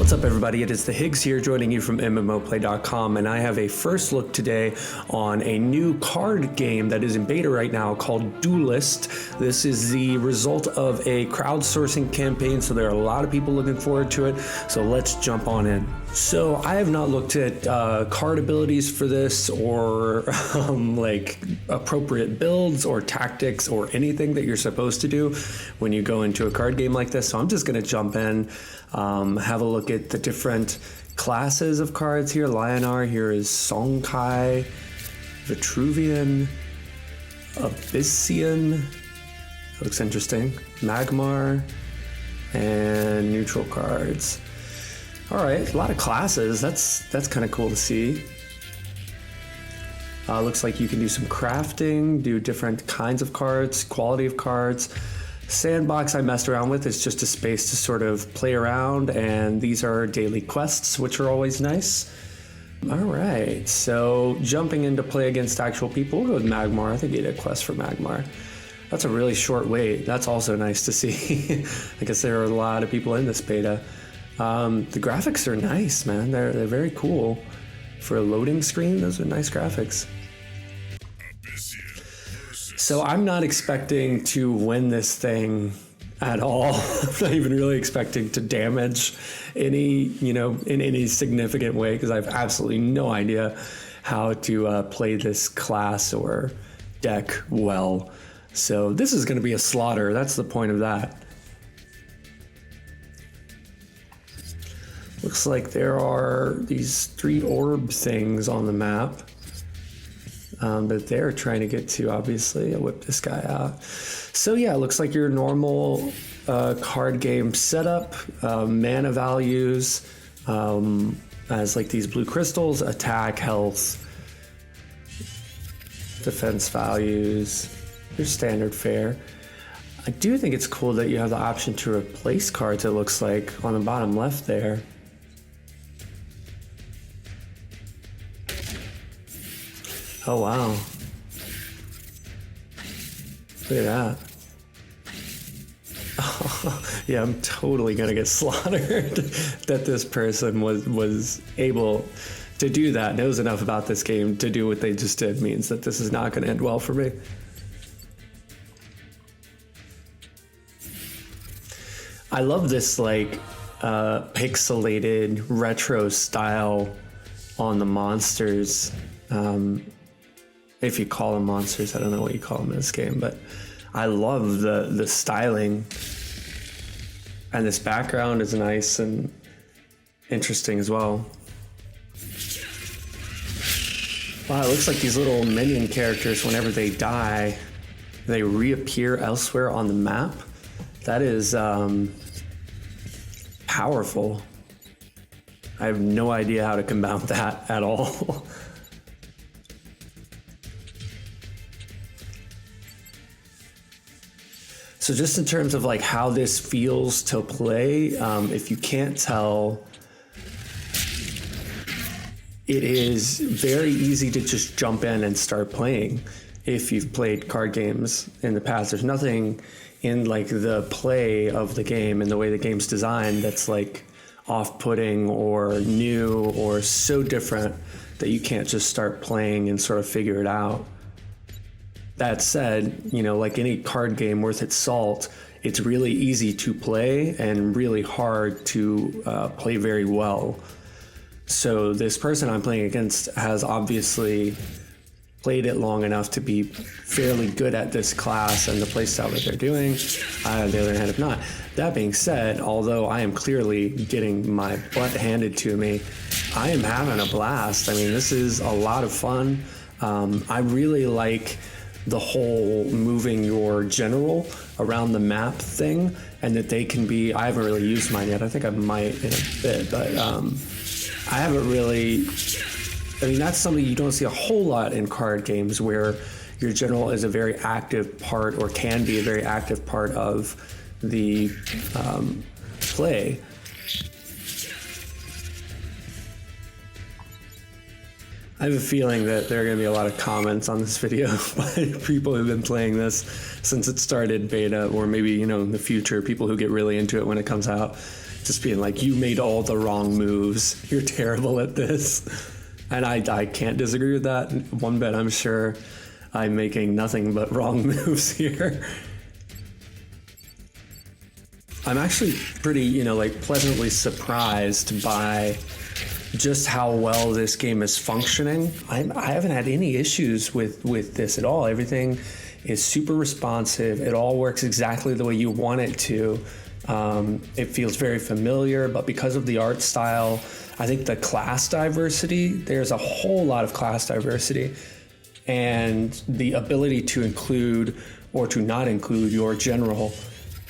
What's up, everybody? It is the Higgs here, joining you from MMOplay.com, and I have a first look today on a new card game that is in beta right now called Duelist. This is the result of a crowdsourcing campaign, so there are a lot of people looking forward to it, so let's jump on in. So I have not looked at card abilities for this, or like appropriate builds or tactics or anything that you're supposed to do when you go into a card game like this, so I'm just going to jump in. Have a look at the different classes of cards here. Lionar here is Sonkai, Vitruvian, Abyssian, looks interesting, Magmar, and neutral cards. All right, a lot of classes. That's kind of cool to see. Looks like you can do some crafting, do different kinds of cards, quality of cards. Sandbox I messed around with. It's just a space to sort of play around, and these are daily quests, which are always nice. All right, so jumping into play against actual people, we'll go with Magmar. I think you did a quest for Magmar. That's a really short wait. That's also nice to see. I guess there are a lot of people in this beta. The graphics are nice, man. They're very cool. For a loading screen, those are nice graphics. So I'm not expecting to win this thing at all. I'm not even really expecting to damage any, in any significant way, because I have absolutely no idea how to play this class or deck well. So this is going to be a slaughter. That's the point of that. Looks like there are these 3 orb things on the map. But they're trying to get to, obviously. I'll whip this guy out. So yeah, it looks like your normal card game setup. Mana values as like these blue crystals, attack, health, defense values, your standard fare. I do think it's cool that you have the option to replace cards, it looks like, on the bottom left there. Oh, wow. Look at that. Oh, yeah, I'm totally gonna get slaughtered that this person was able to do that, knows enough about this game to do what they just did. Means that this is not gonna end well for me. I love this like pixelated retro style on the monsters. If you call them monsters, I don't know what you call them in this game, but I love the styling, and this background is nice and interesting as well. Wow, it looks like these little minion characters, whenever they die, they reappear elsewhere on the map. That is powerful. I have no idea how to combat that at all. So just in terms of like how this feels to play, if you can't tell, it is very easy to just jump in and start playing. If you've played card games in the past, there's nothing in like the play of the game and the way the game's designed that's like off-putting or new or so different that you can't just start playing and sort of figure it out. That said, like any card game worth its salt, it's really easy to play and really hard to play very well. So this person I'm playing against has obviously played it long enough to be fairly good at this class and the playstyle that they're doing. On the other hand, if not. That being said, although I am clearly getting my butt handed to me, I am having a blast. I mean, this is a lot of fun. I really like the whole moving your general around the map thing, and that they can be, I haven't really used mine yet. I think I might in a bit, but I haven't really, that's something you don't see a whole lot in card games, where your general is a very active part, or can be a very active part of the play. I have a feeling that there are going to be a lot of comments on this video by people who've been playing this since it started beta, or maybe, in the future, people who get really into it when it comes out. just being like, you made all the wrong moves. You're terrible at this. And I can't disagree with that one bit. I'm sure I'm making nothing but wrong moves here. I'm actually pretty, pleasantly surprised by just how well this game is functioning. I haven't had any issues with this at all. Everything is super responsive. It all works exactly the way you want it to. It feels very familiar, but because of the art style, I think the class diversity, there's a whole lot of class diversity, and the ability to include or to not include your general,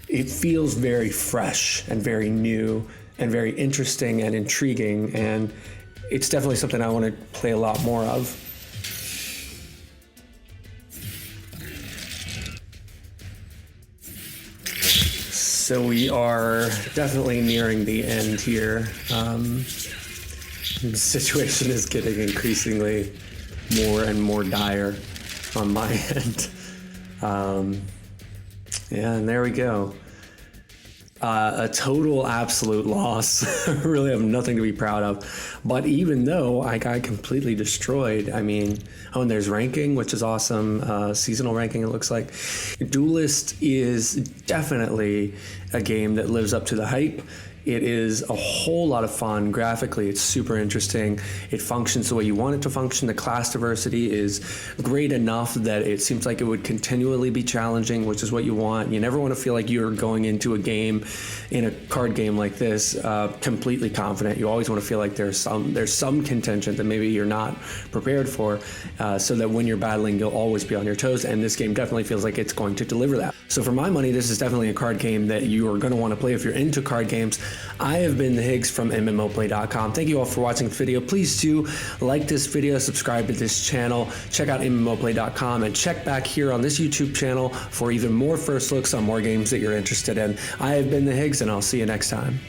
it feels very fresh and very new and very interesting and intriguing, and it's definitely something I want to play a lot more of. So we are definitely nearing the end here. The situation is getting increasingly more and more dire on my end. Yeah, and there we go. A total absolute loss. I really have nothing to be proud of. But even though I got completely destroyed, and there's ranking, which is awesome. Seasonal ranking, it looks like. Duelist is definitely a game that lives up to the hype. It is a whole lot of fun. Graphically, it's super interesting. It functions the way you want it to function. The class diversity is great enough that it seems like it would continually be challenging, which is what you want. You never want to feel like you're going into a game, in a card game like this, completely confident. You always want to feel like there's some contention that maybe you're not prepared for, so that when you're battling, you'll always be on your toes. And this game definitely feels like it's going to deliver that. So for my money, this is definitely a card game that you are going to want to play if you're into card games. I have been the Higgs from MMOplay.com. Thank you all for watching this video. Please do like this video, subscribe to this channel, check out MMOplay.com, and check back here on this YouTube channel for even more first looks on more games that you're interested in. I have been the Higgs, and I'll see you next time.